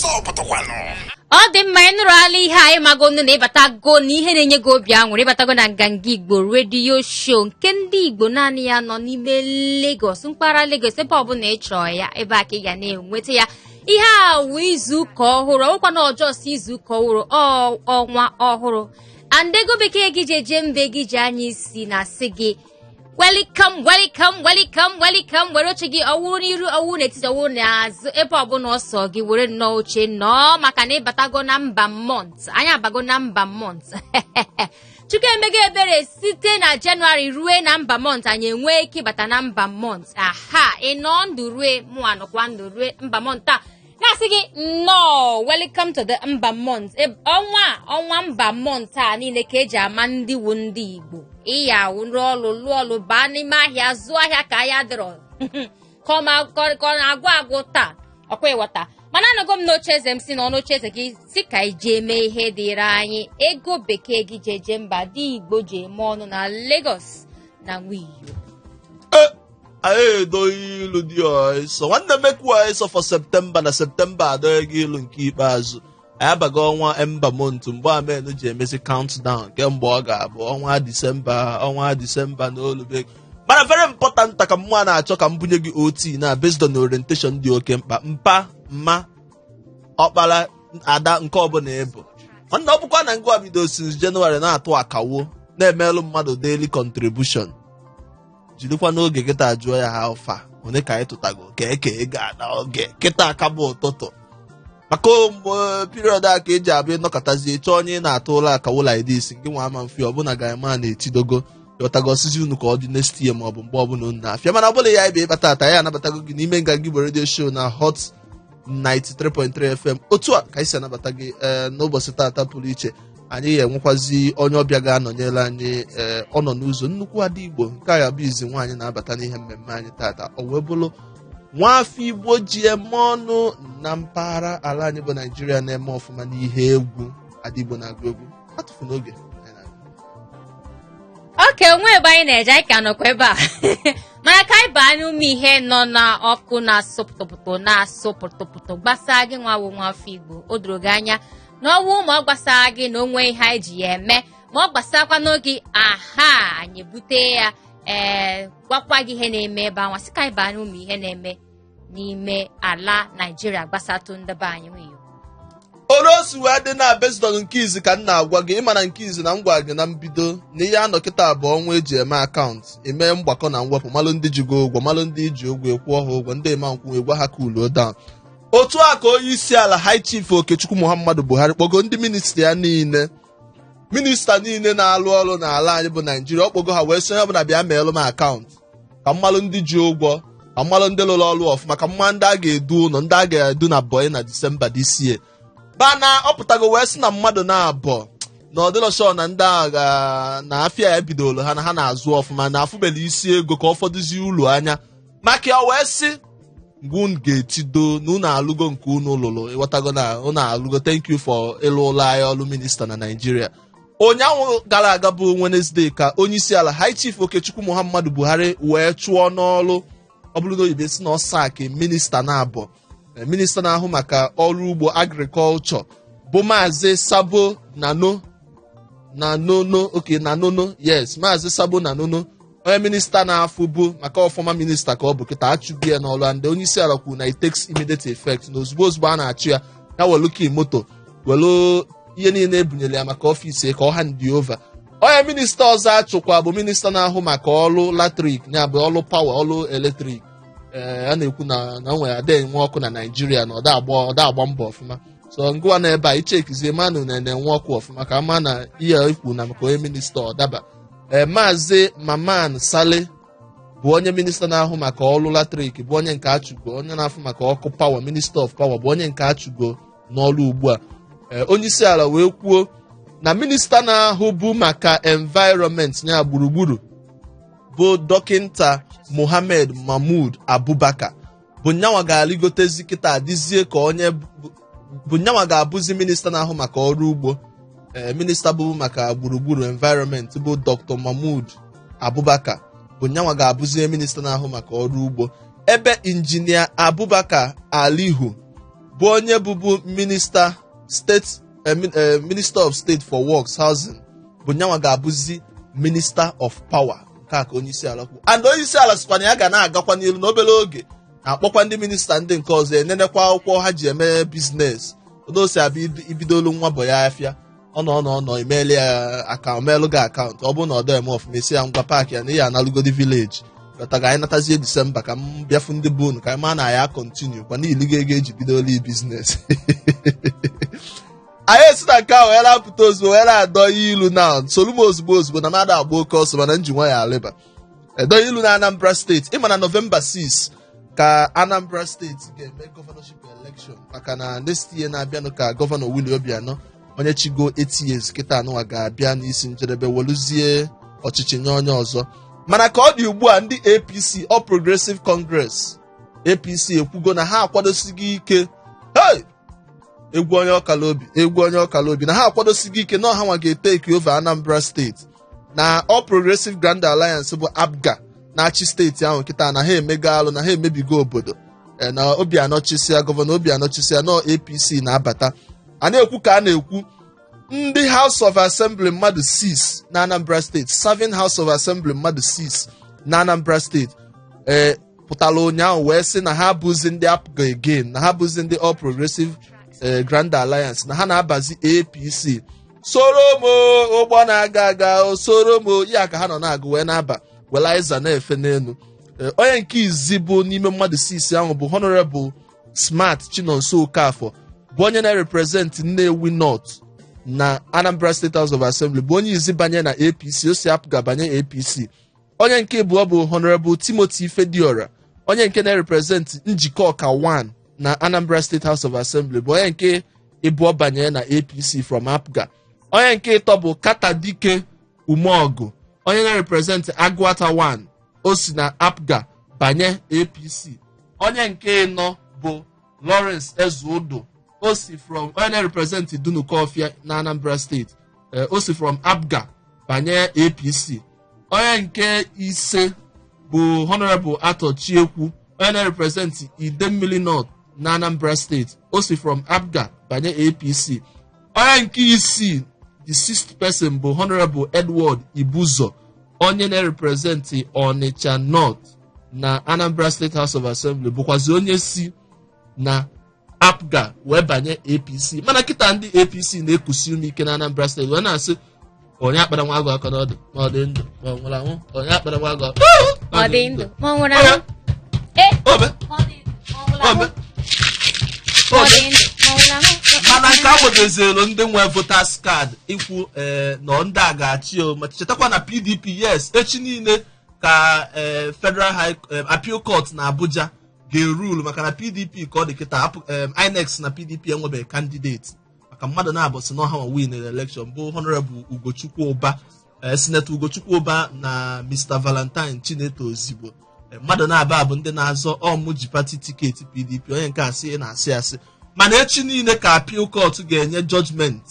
ọ dị mma ịnụrụ ala ihe anyị magonu na ịbatago na ihe na-enye gị obi aṅụrị ịbatago na nganga Igbo redio show nke ndị Igbo naanị ya nọ n'ime Lagos, mpaghara Lagos, ebe ọbụla ị chọọ ya ebe a ka ị ga na-enweta ya. Ihe a wụ izuụka ọhụrụ, ọgwụkwa na ọjọọ si izuụka ọhụrụ, ọnwa ọhụrụ. Andego bekee gị jeje mbe gị ji anya isi na asị gị welcome. Were oche gị ọwụrụ n'iru, ọwụrụ n'etiti, ọwụrụ n'azụ, ebe ọbụla ọsọ gị were nnọọ oche nọọ, maka na ịbatago na mba mont. Anyị abago na mba mont. Chukwu emego ebere site na Jenụwarị rue na mba mont, anyị enwee ike ịbata na mba mont. Aha, ị nọ ndụ rue, mụ anọkwa ndụ rue mba mont a. Na-asị gị nnọọ welcome to the mba mont. Ọnwa mba mont a niile ka eji ama ndị wu ndị Igbo. Iya rụọ ọrụ baa n'ime ahịa, zụọ ahịa ka ya dịrọ ka ọ na-agwụ taa ọkwa ịghọta. Mana anọgo m n'oche eze m si n'ọnụ oche eze gị si ka iji eme ihe dịrị anyị. Ego bekee gị ji eje mba dị Igbo ji eme ọnụ na Lagos na Nwiyo. Anyị edoghị ilu dị ọsọ nwanne mekwa ịsọ for Septemba na Septemba adọghị ilu nke ikpeazụ. Anyị abago ọnwa emba montu mgbe amen ji emezi countdown kemgbe ọ ga-abụ ọnwa Disemba na olube. Mana very important ka mma na-achọ ka m bunye gị OT na based on orientation dị oke mkpa. Mpa, mma, ọkpara, ada nke ọbụla ịbụ. Nwanne ọ bụkwa na ngwa bido since January na-atụ akawo na-emelụ mmadụ daily contribution. Jirikwa n'oge kịta jụọ ya ha ọfa onye ka anyị tụtago ka eke ga na oge kịta aka bụ ụtụtụ. Maka period a ka eji abịa ịnọkọtazie chọọ onye na-atụ ụlọ akawo like this nke nwa ama mfe ọbụna ga-ema na-etidogo ịghọtago osisi unu ka ọ dị next year maọbụ mgbe ọbụla unu na-afịa. Mana ọbụla ya ebe ịkpata ata ya anabatago gị n'ime nganga Igbo redio show na Hot 93.3 FM. Otu a ka anyị si anabata gị n'ụbọchị tata pụrụ iche. Anyị ga-enwekwazi onye ọbịa ga-anọnyere anyị ọ nọ n'ụzọ nnukwu ada Igbo nke a bụ izi nwaanyị na-abata n'ihe mmemme anyị tata. O wee bụrụ nwafọ Igbo ji eme ọnụ na mpaghara ala anyị bụ Naijiria na-eme ọfụma n'ihe egwu ada Igbo na-agụ egwu. Atụfu n'oge oke onwe ebe anyị na-eje anyị ka nọkwa ebe a mana ka anyị baa n'ume ihe nọ na ọkụ na-asụ pụtụpụtụ gbasaa gị nwawo nwafọ Igbo. O doro gị anya na ọnwụ ma ọ gbasaa gị na onwe ihe anyị ji ya eme, ma ọ gbasakwa n'oge aha anyị bute ya gwakwa gị ihe na-eme ebe anwa. Sị ka anyị baa n'ume ihe na-eme n'ime ala Naijiria gbasatụ ndebe anyị nweyo. Orosu wee dị na besdon nke izi ka m na-agwa gị ịma na nke izi na m gwa gị na mbido na ihe anọ kịta bụ ọnwa eji eme akaụntụ eme mgbakọ na mwepụ malụ ndị jigo ụgwọ malụ ndị iji ụgwọ ekwuo ha ụgwọ ndị eme nkwụ egwa ha ka ulo down. Otu a ka onye isi ala High Chief Okechukwu Muhammadu Buhari kpọgo ndị minista niile na-alụ ọrụ n'ala anyị bụ Naijiria. Ọ kpọgo ha wee sị onye ọbụla bịa meelụ m akaụntụ ka mmalụ ndị ji ụgwọ ka mmalụ ndị lụrụ ọrụ ọfụma ka mma ndị a ga-edu ụlọ ndị a ga-edu na bọị na Disemba this year. Bana ọ pụtago wee sị na mmadụ na-abọ na ọdịlọshọ na ndị agha na afịa ya bidoro ha na ha na-azụ ọfụma na afụbele isi ego ka ọ fọdụzie ụlọ anya maka ya wee sị mgbe unu ga-etido na unu alụgo nke unu lụrụ ịghọtago na unu alụgo. Thank you for ịlụ ụlọ anyị ọrụ minista na Naijiria. Ụnyaahụ gara aga bụ Wednesday ka onye isi ala High Chief Okechukwu Muhammadu Buhari wee chụọ n'ọrụ ọ bụrụ na oyibo si na ọsak minista na-abọ minista na-ahụ maka ọrụ ugbo agrikọlchọ bụ Maazị Sabo Nanono yes Maazị Sabo Nanono onye minista na-afụ bụ maka ọfọma minista ka ọ bụ kịta achụgị ya n'ọrụ ndị onye isi ala kwuru na it takes immediate effect na ozugbo a na-achụ ya welu ka moto welu ihe niile ebunyere ya maka ọfịs ka ọ hand over. Onye minista ọzọ achụkwa bụ minista na-ahụ maka ọrụ latrik ya bụ ọrụ pawa ọrụ eletrik. A na-ekwu na nwere ada enwe ọkụ na Naijiria na ọ da agba mbọ ọfụma. So ngwa na ebe a ichekizie manụ na-enwe ọkụ ọfụma ka ama na ihe ikwu na maka onye minista ọdaba. Maazị Maman Sale bụ onye minista na-ahụ maka ọrụ latrik bụ onye nke achụgo. Onye na-afụ maka ọkụ pawa minista of pawa bụ onye nke achụgo n'ọrụ ugbu a. Onye isi ala wee kwuo na minista na-ahụ bụ maka environment ya gburugburu bụ dọkịnta Mohammed Mahmood Abubakar bụ nyanwa ga-aligotezi kịta adịzie ka onye bụ nyanwa ga-abụzi minista na-ahụ maka ọrụ ugbo. Minista bụ maka gburugburu environment bụ Dr. Mahmood Abubakar bụ nyanwa ga-abụzi minista na-ahụ maka ọrụ ugbo ebe injinia Abubakar Alihu bụ onye bụbu Minister of State for Works Housing bụ nyanwa ga-abụzi Minister of Power nke a ka onye isi ala kwuru. And onye isi ala sịkwa na ya ga na-agakwa n'ilu n'obere oge na-akpọkwa ndị minista ndị nke ọzọ enenekwa akwụkwọ ha ji eme biznes odosi abịa ibidolu nwa bụ ya afịa ọnọ emeela ya emeelụ gị akaụntụ ọ bụrụ na ọdọ eme ọfụma esi ya ngwa paakị ya na ihe analụgodi vileji lọta ga anyị natazie Disemba ka m bịafu ndị bụ unu ka anyị maa na ya kontinu kwa n'ihi ga ego eji bidolu biznes anyị esi na nke ahụ were apụta ozugbo were adọ ilu na solu ozugbo na mmadụ agba oke ọsọ mana nji nwa ya alịba edo ilu na Anambra steeti ịma na Novemba 6 ka Anambra steeti ga-eme gọvanọship election maka na next year na-abịanụ ka gọvanọ Willie Obianọ onye chigo 8 years kịta anụnwa ga-abịa n'isi njedebe weluzie ọchịchị nye onye ọzọ. Mana ka ọ dị ugbu a ndị APC All Progressive Congress APC ekwugo na ha akwadosigo ike egwu onye ọkala obi na ha akwadosigo ike na ọha nwa ga-eteki over Anambra steeti na All Progressive Grand Alliance bụ APGA na-achị steeti ahụ kịta na ha emego alụ na ha emebigo obodo na Obianọ chịsịa gọvanọ Obianọ chịsịa na APC na-abata a na-ekwu ka a na-ekwu ndị House of Assembly mmadụ 6 na Anambra steeti serving House of Assembly mmadụ 6 na Anambra steeti pụtara ụnyaahụ wee sị na ha bụzi ndị APGA again na ha bụzi ndị All Progressive Grand Alliance na ha na-abazi APC soromo ụgbọ na-aga aga soromo ya ka ha nọ na-agụ wee na-aba welaiza na-efe n'elu. Onye nke izi bụ n'ime mmadụ 6 ahụ bụ Honorable Smart Chinonso Okafor bụ onye na-represent Nnewi North na Anambra State House of Assembly bụ onye izi banye na APC o si apụga banye APC. Onye nke abụọ bụ Honorable Timothy Ifediora onye nke na-represent Njikọ Ọka 1 na Anambra State House of Assembly bụ onye nke ịbụọ banye na APC from APGA. Onye nke ịtọ bụ Katadike Umeogu onye na-represent Agụata 1 o si na APGA banye APC. Onye nke ịnọ bụ Lawrence Ezuodo o si from onye na-represent Dunukọfịa na Anambra State o si from APGA banye APC. Onye nke ise bụ Honorable Ato Chiekwu onye na-represent Idemmili North na Anambra State o si from APGA banye APC. Onye nke isii the 6th person bụ Honorable Edward Ibuzo onye na-represent Onitsha North na Anambra State House of Assembly bụkwazi onye si na APGA wee banye APC. Mana kịta ndị APC na-ekusi ume ike na Anambra State wee na-asị onye akpara nwa agụ aka n'ọdụ ma ọ dị ndụ ma ọ nwụrụ anwụ onye akpara nwa agụ ọ dị ndụ ma ọ nwụrụ anwụ mana nke agbadozielu ndị nwe voters card ikwu nọ ndị a ga-achị ma chetakwa na PDP yes echi niile ka Federal Appeal Court na Abuja ga-erule maka na PDP ka ọ dị kịta INEC na PDP enwebeghị candidate maka mmadụ na-abọsị na ọha ma win election bụ Honorable Ugochukwu Ụba Senator Ugochukwu Ụba na Mr. Valentine Chineto Ozigbo mmadụ na-aba bụ ndị na-azọ ọmụ ji pati tiketi PDP onye nke asị na-asị mana echi niile ka Appeal Court ga-enye judgment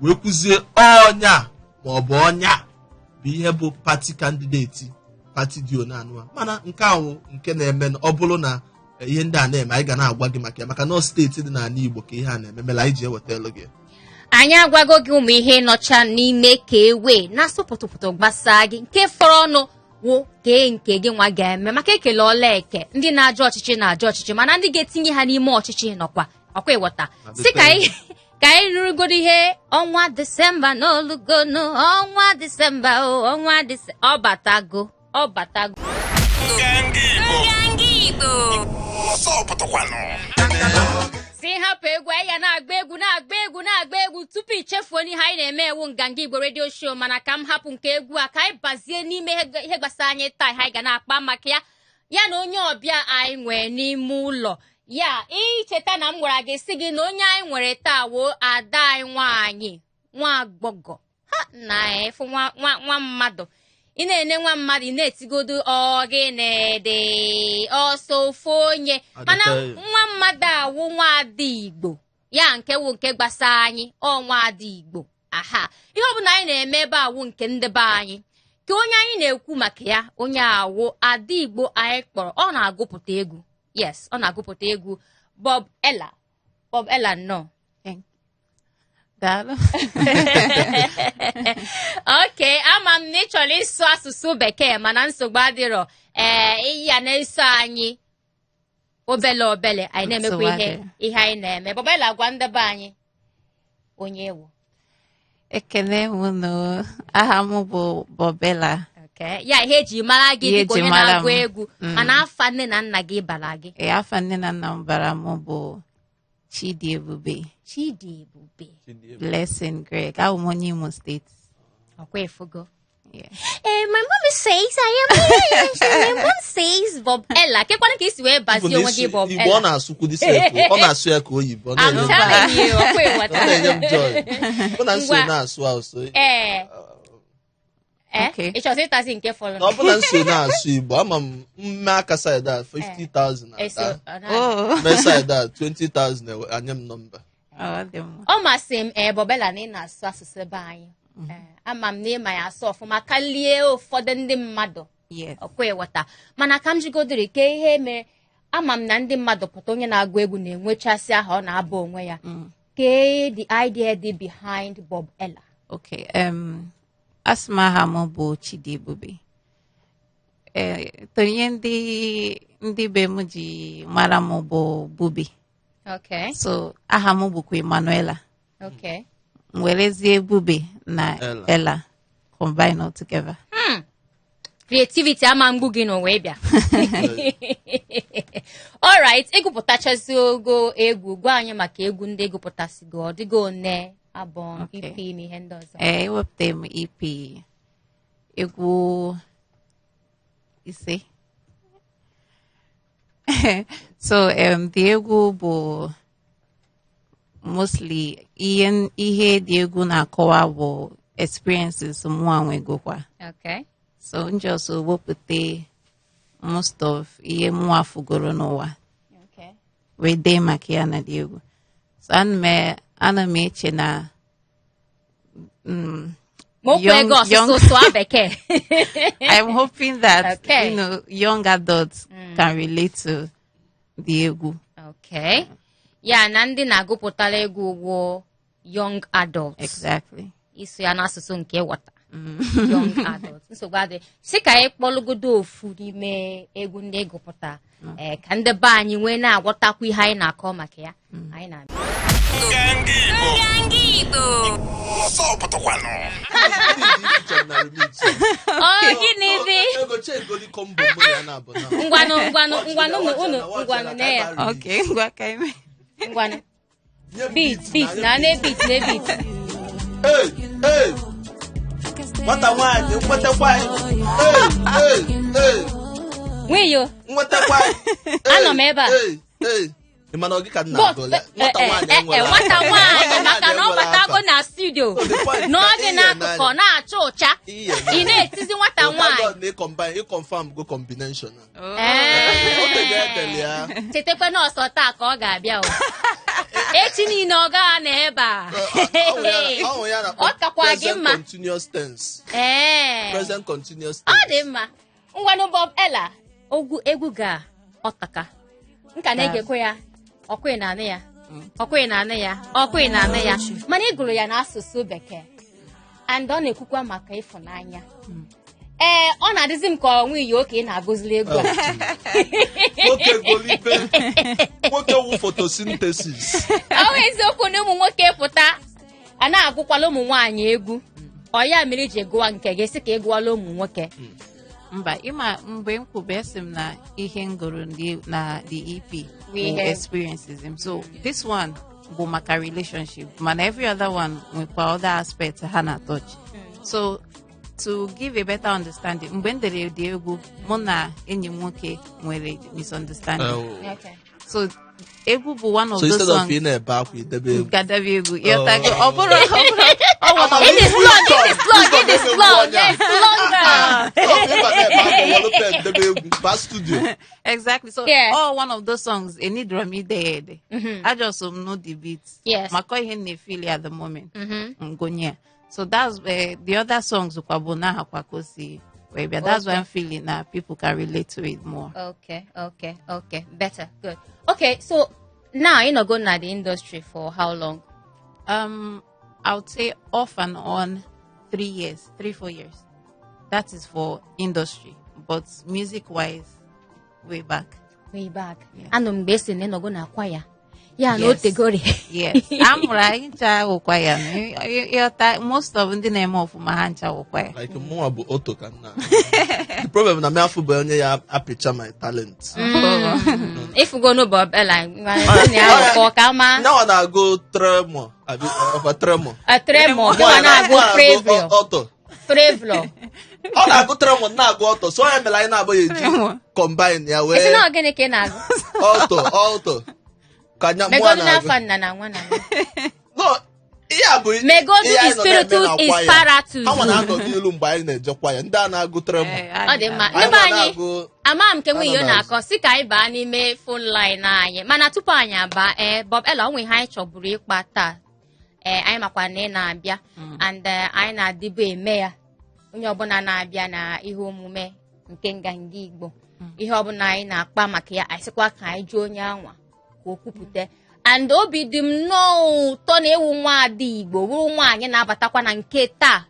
wee kwuzie ọnya ma ọ bụ ọnya bụ ihe bụ pati kandideti pati dị onanụa. Mana nke ahụ nke na-eme ọ bụrụ na ihe ndị a na-eme anyị ga na-agwa gị maka na steeti dị n'ala Igbo ka ihe a na-eme mela anyị ji ewetelu gị. Anyị agwago gị ụmụ ihe nọcha n'ime ka ewe na-asụ pụtụpụtụ gbasaa gị nke fọrọ ọnụ wụ kee nke gị nwa ga-eme maka ekele ọla eke ndị na-ajụ ọchịchị na-ajụ ọchịchị mana ndị ga-etinye ha n'ime ọchịchị nọkwa ọkwa ịghọta si ka anyị rụrụgodo ihe ọnwa Disemba n'olugonu ọnwa Disemba ọ batago si hapụ egwu ya na-agba egwu tupu ichefuo n'ihe anyị na-eme ewu Nganga Igbo Radio Show mana ka m hapụ nke egwu a ka anyị bazie n'ime ihe gbasara anyị taa anyị ga na-akpa maka ya na onye ọbịa anyị nwee n'ime ụlọ ya icheta na m gwara gị sị gị na onye anyị nwere taa wo ada anyị nwaanyị nwa agbọghọ ha na-efu nwa mmadụ ị na-ene nwa mmadụ ị na-etigodo gị na-ede ọsọ ofu onye mana nwa mmadụ awụ nwa ada Igbo ya nke wụ nke gbasa anyị nwa ada Igbo aha ihe ọbụla anyị na-eme ebe awụ nke ndị be anyị ka onye anyị na-ekwu maka ya onye awụ ada Igbo anyị kpọrọ ọ na-agụpụta egwu yes ọ na-agụpụta egwu Bob Ella Bob Ella no. Daalụ. Okay, ama m na ị chọrọ ịsụ asụsụ bekee mana nsogbu adịrọ. Iyi ya na-eso anyị obele anyị na-emekwa ihe anyị na-eme. Bob Ella gwa ndebe anyị onye ewu. Ekene m nụ, aha m bụ Bob Ella. Okay. Ya ihe eji mara gị dịka onye na-agụ egwu mana afa nne na nna gị bara gị. Afa nne na nna m bara m bụ Chidiebube. Chidiebube. Blessing Greg. Awụ m onye Imo State. Ọkwa efugo. Yeah. My mom says I am here. My mom says Bob Ella. Kekwana ka isi wee bazie onwe gị Bob Ella. Igbo ọ na-asụ kwudi ọ na-asụ ya ka oyibo. I'm telling you, ọkwa Ọ eweta. na-enye m joy. Ọ na-asụ na-asụ asụ. Okay. Ị chọrọ ịtazi nke fọrọ. Na ọ bụ na nso na-asụ Igbo, ama m mme aka side a 50,000 ata. Oh. Mme side a 20,000 anye m nọmba. Ọ masị m Bob Ella na ị na-asụ asụsụ ebe anyị. Ama m na ịma ya asụ ọfụma karịa ụfọdụ ndị mmadụ. Yes. Ọkwa eweta. Mana ka m jigodiri ka ihe mere ama m na ndị mmadụ pụta onye na-agụ egwu na-enwechasị aha ọ na-aba onwe ya. Ke the idea dị behind Bob Ella. Okay. Asma aha m bụ Chidiebube. Tonye ndị be m ji mara m bụ Bubi. Okay. So aha m bụkwa Emanuela. Okay. Werezie Bubi na Ella combine all together. Creativity ama mgbu gị n'onwe bịa. All right, egwupụtachasị ogo egwu gwa anyị maka egwu ndị egwupụtasịgo ọ dịgo one abụọ EP na ihe ndị ọzọ. Ewepụta m EP egwu ise. So the egwu bụ mostly ihe dị egwu na-akọwa bụ experiences mụnwa nwegokwa. Okay. So njọs wepụta most of ihe mụnwa fugoro n'ụwa. Okay. Wee dee maka ya na dị egwu. So ana m eche na I'm hoping that young adults can relate to the egwu. Okay. Ya na ndị na-agụpụtara egwu ugwu young adults. Exactly. Isu ya n'asụsụ nke wọta. Young adults. Nsogbu adị. Sị ka anyị kpọlụgodo ofu n'ime egwu ndị egụpụta. Ka ndị be anyị nwee na-agwọtakwa ihe anyị na-akọ maka ya. Anyị na-abịa. Gịnị dị? Ngwanụ na ya. Okay, ngwa ka ime. Ngwanụ. Beat na beat. Hey. Nwata nwaanyị nwetakwa. Nweyo. Nwetakwa. Anọ m ebe a. Ị mana ọ gị ka nna agụla. Nwata nwaanyị maka na ọ batago na studio. N'oge n'akụkụ na-acha ụcha. Ị na-etizi nwata nwaanyị. Ị confirm go combination. Chetakwa na ọsọ taa ka ọ ga-abịa o. Echi niile ọ gaa na ebe a. Ọ kakwa gị mma. Present continuous tense. Ọ dị mma. Ngwanụ Bob Ella, egwu ga ọtaka. Nka na-egekwa ya. Ọkwa na-anụ ya. Mana ị gụrụ ya n'asụsụ Bekee. And ọ na-ekwukwa maka ịfụnanya. Ọ na-adịzi m ka onwe iyi oke ị na-agụzili egwu a. Nwoke wu photosynthesis. Ọ bụ eziokwu na ụmụ nwoke pụta a na-agụkwala ụmụ nwaanyị egwu. Ọ ya mere iji gụwa nke gị sị ka ị gụwala ụmụ nwoke. Mba, ịma mgbe m kwube sị m na ihe m gụrụ na the EP bụ experiences m. So this one bụ maka relationship, mana every other one nwekwa other aspects ha na touch. So to give a better understanding, mgbe m dere ụdị egwu mụ na enyi m nwoke nwere misunderstanding. So egwu bụ one of those songs. So instead of ị na-ebe akwa idebe egwu. Gadebe egwu. Ịghọtago? Ọ bụrụ It is long. Yes, longer. Exactly. So all one of those songs, any drum ide. I just know the beats. Yes. Mako ihe na-feel at the moment. Ngonya. So that's where the other songs ukabona hakwakosi. That's why I'm feeling that people can relate to it more. Okay. Better. Good. Okay, so now you not going at the industry for how long? I would say off and on 3-4 years. That is for industry, but music-wise, way back. Way back. Yeah. And I'm basing in going to acquire. Yeah, no Yes. tegori. Yes, I'm right. Most of the name of my hand Like more about auto can now. The problem na me afu be onye ya apicha my talent. If you go no Bob Ella, kama Now I go tremor. I be of a tremor. a tremor. You wanna go Fravio. Auto. Fravio. Ọ na-agụ tremor na-agụ ọtọ so onye mere anyị na-abụ ya Tremor. eji combine ya It's wee not gonna get na. ọtọ ka nya Me mụ go na na-agụ fan na nwana. no ihe a bụ Me go ihe anyị to nọ na-eme spiritual na is kwaya. paratus. Ha nwa na-anọ n'ilu mgbe anyị na-ejekwa ya ndị a na-agụ tremor Ọ dị mma. anyị Ebe nwa anyị na-agụ ama m nke nwe ihe ọ Ananas. na-akọ si ka anyị baa n'ime phone line anyị mana tupu anyị aba Bob Ella onwe ihe anyị chọburu ịkpa taa anyị makwa na ị na-abịa and anyị na-adịbu eme ya onye ọbụla na-abịa na ihe omume nke nganga Igbo ihe ọbụla anyị na-akpa maka ya anyị sịkwa ka anyị jụọ onye anwa ka o kwupụta and obi dị m nnọọ ụtọ na ewu nwa ada Igbo wụrụ nwaanyị na-abatakwa na nke taa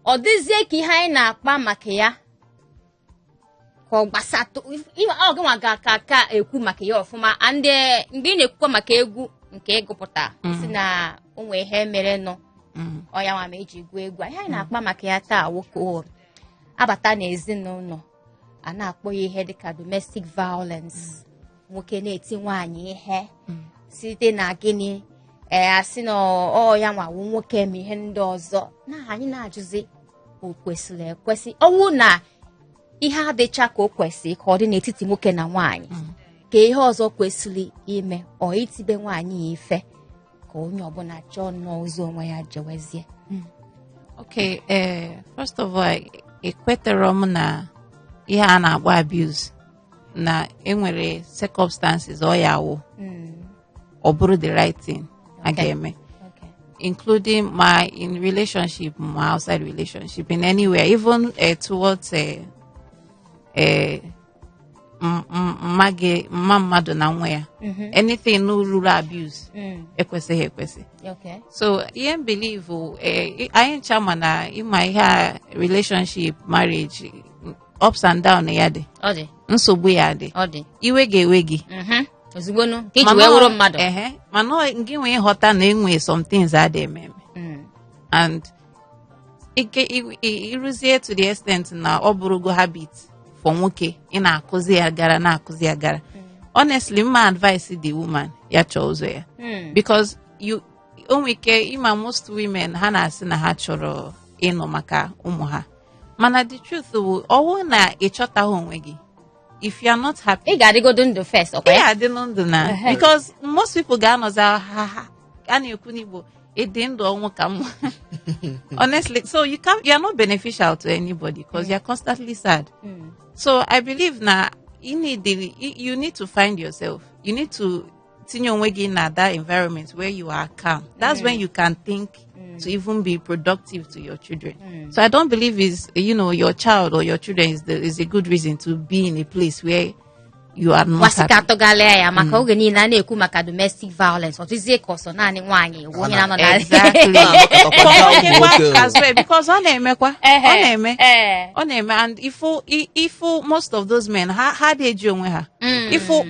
ọ dịzie ka ihe anyị na-akpa maka ya ka ọ gbasatụ ọ gị nwa ga-aka ekwu maka ya ọfụma and mgbe ị na-ekwukwa maka egwu nke ịgụpụta si na o nwee ihe mere nọ ọya nwa ma eji gụọ egwu ihe anyị na-akpa maka ya taa nwoke abata n'ezinụlọ a na-akpọ ya ihe dịka domestic violence nwoke na-eti nwaanyị ihe site na gịnị asị na ọya nwawu nwoke ma ihe ndị ọzọ na anyị na-ajụzi o kwesịrị ekwesị ọwụ na ihe adịcha ka o kwesịrị ka ọ dị n'etiti nwoke na nwaanyị ka ihe ọzọ kwesịrị ime ọ itibe nwaanyị ya ife ka onye ọbụla chọọ n'ụzọ onwe ya jewezie. Okay, first of all, ekwetara m na ihe a na-agba abuse na enwere circumstances ọ ya wụ ọ bụrụ the right thing a ga-eme, including in relationship my outside relationship in anywhere, even towards mmadụ na nwa ya anything no rule abuse ekwesịghị ekwesị. So ihe m believe anyị ncha ma na ịma ihe a relationship marriage ups and down ya dị nsogbu ya dị iwe ga-ewe gị ozugbo ka iji wee wụrụ mmadụ mana gị nwee nghọta na enwe some things a dị eme and ịrụzie to the extent na ọ bụrụgo habit for nwoke ị na-akụzi ya gara na-akụzi ya gara. Honestly, my advice the woman ya chọọ ụzọ ya because onwe ike ịma most women ha na-asị na ha chọrọ ịnọ maka ụmụ ha mana the truth bụ ọwụ na ịchọtaghị onwe gị if you are not happy ị ga-adịgodo ndụ first ị ga-adị ndụ na because most people ga-anọzi ha a na-ekwu n'Igbo ịdị ndụ ọnwụ ka mma honestly so you are not beneficial to anybody because you are constantly sad. So I believe na you need to find yourself. You need to tinye onwe gị na that environment where you are calm. That's when you can think to even be productive to your children. So I don't believe your child or your children is a good reason to be in a place where you are not happy. Ya maka oge niile a na-ekwu maka domestic violence ọtụzie ka ọsọ naanị nwaanyị onye na-anọ na because ọ na-emekwa ọ na-eme and ifu most of those men ha dị eji onwe ha ifu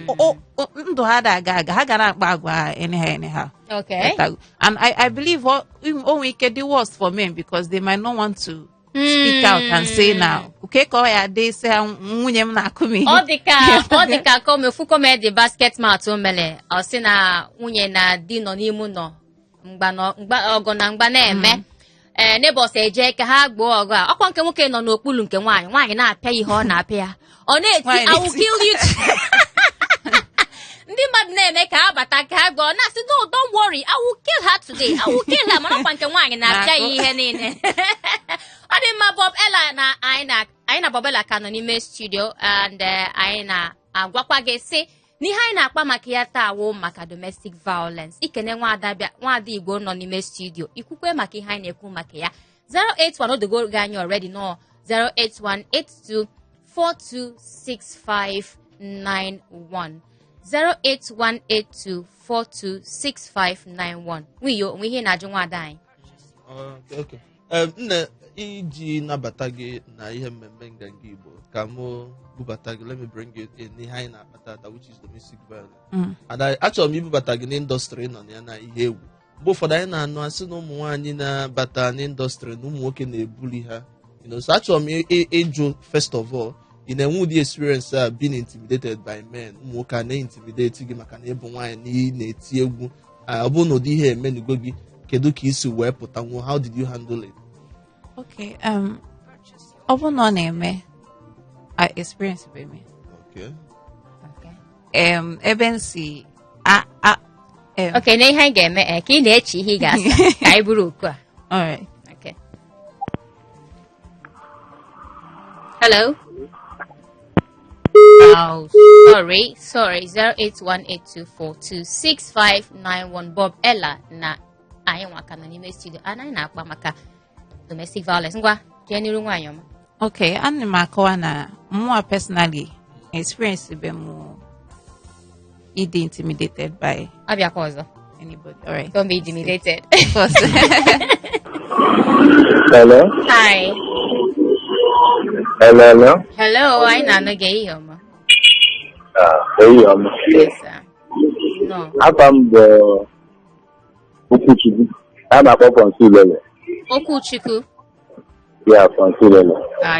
ndụ ha aga ha gara akpa agwa anyhow. Okay. And I believe only the worst for men because they might not want to speak out and say now okay ka ya dey say nwunye m na-akụmi ọ dịka ka omefu comedy basket mat o mele ọ sị na nwunye na di nọ n'ime ụlọ ọgọ na mgba na-eme neighbors eje ka ha gboo ọgụ a ọkwa nke nwoke nọ n'okpuru nke nwaanyị na-apịa ihe ọ na-apịa ya ọ na-eti I will kill you ndị mmadụ na-eme ka ha bata ka ha gụọ na-asị no don't worry I will kill her today I will kill her mana ọkwa nke nwaanyị na-apịa ya ihe niile ọ dị mma Bob Ella na anyị na Bob Ella ka nọ n'ime studio and anyị na-agwakwa gị sị n'ihe anyị na-akpa maka ya taa wụ maka domestic violence ikene nwaada Igbo nọ n'ime studio ikwukwe maka ihe anyị na-ekwu maka ya 081 odogo gị anyị already nọ 08182426591 08182426591 08132426591 wiyo onwe ihe na-ajụ nwada anyị. Okay. Nne iji nabata gị na ihe mmemme nganga Igbo ka mụ bubata gị, let me bring you in ihe anyị na-akpata which is domestic violence. And achọrọ m ibubata gị n'indọstrị nọ ya na ihe egwu. Mgbe ụfọdụ anyị na-anụ asị na ụmụ nwaanyị na-abata n'indọstrị na ụmụ nwoke na-ebuli ha. So achọrọ m ịjụ first of all, ị na-enwe ụdị experience a being intimidated by men, ụmụ nwoke a na-intimidate gị maka na ịbụ nwaanyị na na-eti egwu, ọ bụrụ na ụdị ihe emenugo gị, kedu ka isi wee pụta nwụọ? How did you handle it? Okay, ọ bụ na ọ na-eme experience be me. Okay. Ebe m si Okay, na ihe anyị ga-eme ka ị na-eche ihe ị ga-asa ka anyị bụrụ okwu a. all right. Okay. Hello. Oh, sorry. 08182426591 Bob Ella na anyị nwaka nọ n'ime studio. Anaghị na-akpa maka domestic violence. Ngwa, jee n'iru nwaanyị ọma. Okay, ana m akọwa na mụa personally experience be m ịdị intimidated by Abịakwa ọzọ. anybody. All right. Don't be intimidated. First. Hello? Hi. Hello? Hello, anyị na-anụ gị ihe ọma. Eyi ọma. Yes, sir. No. Afọ m bụ Okwuchukwu. A na-akpọ Fọnsụlele. Okwuchukwu. Ya, Fọnsụlele.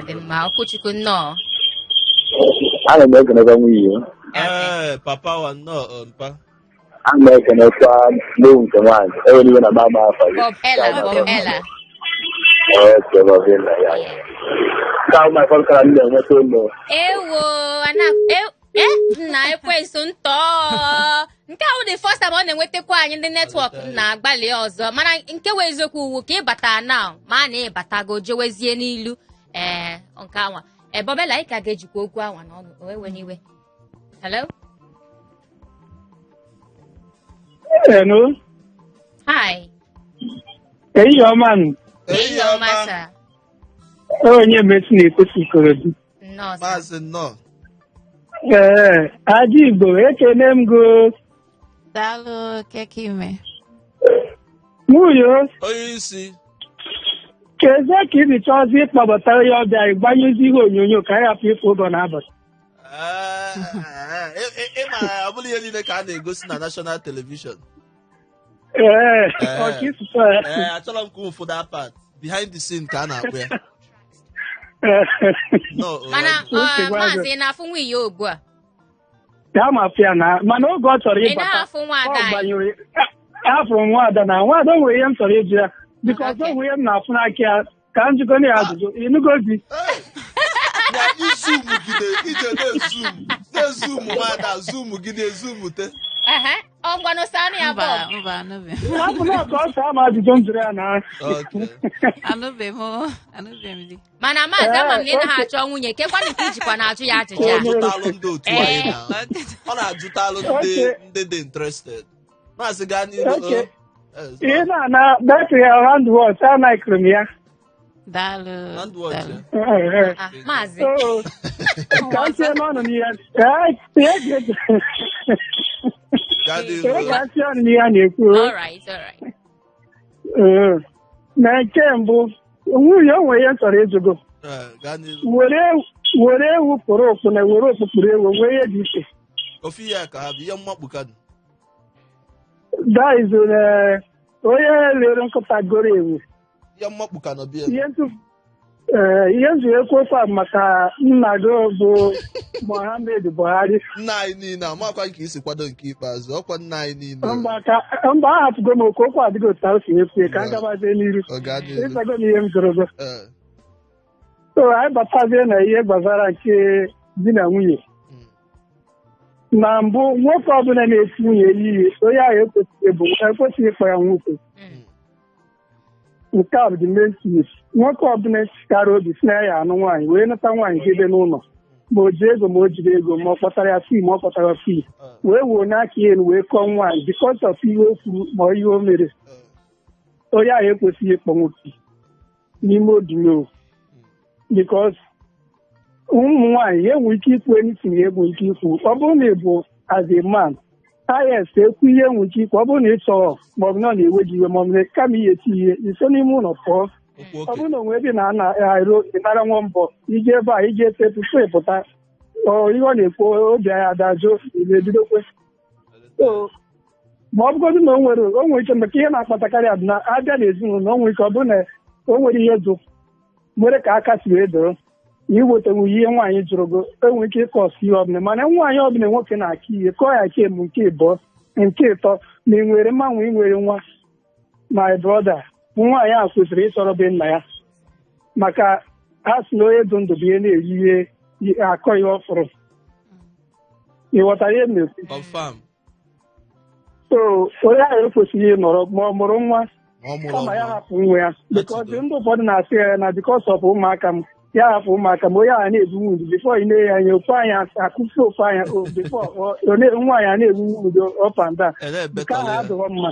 Dị mma, Okwuchukwu nnọọ. Ana m ekenekwa nwunye. Papa wa nnọọ mpa. Ana m ekenekwa n'ewu nke nwaanyị. Enwere iwe na mama afọ gị. Bob Ella. Okay, Bob Ella, ya. Ka ụmụ afọ kara ndị enweta ụlọ. Ewo, nna ekwensu ntọ. Nke ahụ dị first time ọ na-enwetakwa anyị ndị netwọk na-agbalị ọzọ. Mana nke wee eziokwu uwu ka ịbata na ma na ịbatago jewezie n'ilu nke anwa. Bob Ella, ị ka ga-ejikwa okwu anwa n'ọnụ owewe n'iwe. Hello? Hello? Hi. Eyi ọma nụ. Eyi ọma sir. Onye mesi na-ekwesị Ikorodu. Nnọọ sir. Maazị nnọọ. Aja Igbo, ekene m go. Daalụ keke ime. Nwunye, Onye isi. kezie ka ị chọzi ịkpọbata onye ọbịa ịgbanyezi ihe onyonyo ka anyị hapụ ịfụ ụzọ n'abalị. Ịma ọ bụla ihe niile ka a na-egosi na national television. Ọkịsụsọ ya. Achọrọ m ka ụfọdụ apart behind the scene ka a na-akpụ ya. No. Mana maazị na-afụ nwunye ugbu a. Ya ma afịa na mana oge ọ chọrọ Ị ịbata. na-afụ nwaada anyị. gbanyere afụrụ m nwaada na nwaada nwere ihe m chọrọ ịjụ ya bikọz o nwere ihe m na-afụ n'aka ya ka m jikọ na ya ajụjụ ịnụgozi. Na izum gide ije na-ezum nwada zoom gị na-ezumute. Ngwanụ saa ya Mba, Bob. anụbe. Hapụ na ọka ọ saa ma ajụjụ m jụrụ ya na. Anụbe m dị. Mana maazị ama m na ị naghị achọ nwunye kekwanụ ka ijikwa na-ajụ ya ajụjụ Ọ a. jụtalụ ndị otu anyị na. Ọ na-ajụtalụ ndị dị interested. Maazị gaa n'ihu. Ihe na-ana batịrị ya hand wash anaghịkịrị m ya. Daalụ. Handwatch. Maazị. Ka m tie n'ọnụ n'ihe Gaa n'ihu. ka m tie ọnụ n'ihe a na-ekwu. All right. Na nke mbụ nwunye o nwere ihe m chọrọ ịjụgo Gaa n'ihu. were ewu kpụrụ okpu na were okpukpuru ewu nwee ihe dị iche. Ofu ya ka ha bụ ihe mmakpu kadụ. That is onye lere nkụta goro ewu. Ihe mmakpu ka nọ bịa. Ihe nzụrụ okwu a maka nna gị bụ Muhammad Buhari. Nna anyị niile amakwa nke isi kwado nke ikpeazụ ọkwa nna anyị niile. Mba ahapụgo m okwu adịghị otu ahụ si ekwu ka m gabazie n'iru. Ịsago na ihe m jụrụ gị. So anyị batazie na ihe gbasara nke di na nwunye. Na mbụ nwoke ọbụla na-eti nwunye iyi onye ahụ ekwesịghị ịkpọ ya nwoke. Nke a bụ the main thing. Nwoke ọbụla chịkara obi si na ya anụ nwaanyị wee nata nwaanyị gị ebe n'ụlọ ma o ji ego ma o jiri ego ma ọ kpọtara ya fii ma ọ kpọtara fii wee wuo n'aka ya elu wee kọọ nwaanyị because of ihe o kwuru ma ihe o mere. Onye ahụ ekwesịghị ịkpọ nwoke n'ime odinyo because ụmụ nwaanyị enwe ike ikwu anything egwu ike ikwu ọ bụrụ na ịbụ as a man IS ekwu ihe nwuchi ka ọ bụrụ na ị chọrọ maọbụ na ọ na-ewe gị iwe maọbụ na kama ihe eti ihe iso n'ime ụlọ pụọ ọ bụrụ na onwe ebe na-arụ ịnara nwa mbọ ije ebe a ije ete tupu ịpụta ihe ọ na-ekwu obi anyị adajụ na-ebidokwe ma ọ bụgodị na o nwere ike maka ihe na-akpatakarị adị na abịa n'ezinụlọ o nwere ike ọ bụrụ na o nwere ihe dụ nwere ka aka si wee doro iwetanwu ihe nwaanyị jụrụ go enwere ike ịkọsụ ihe ọbụla mana nwaanyị ọbụla nwoke na-aka ihe kọọ ya aka emu nke ịbụọ nke ịtọ ma ị nwere mmanwụ ị nwere nwa my brother nwaanyị a kwesịrị ịsọrọ be nna ya maka ha si na onye dụ ndụ bụ ihe na-eri ihe akọ ihe ọfụrụ ịghọtara ihe na-ekwu so onye ahụ ekwesịghị ịnọrọ ma ọ mụrụ nwa kama ya hapụ nwa ya bikọs ndị ụfọdụ na-asị ya na bikọs ọf ụmụaka m ya hapụ ụmụaka ma onye ahụ na-ebu nwunye bifọ ị na-enye anya ofu anya akụfu ofu anya bifọ nwaanyị a na-ebu nwunye ọpa nda nke ahụ adịghọ mma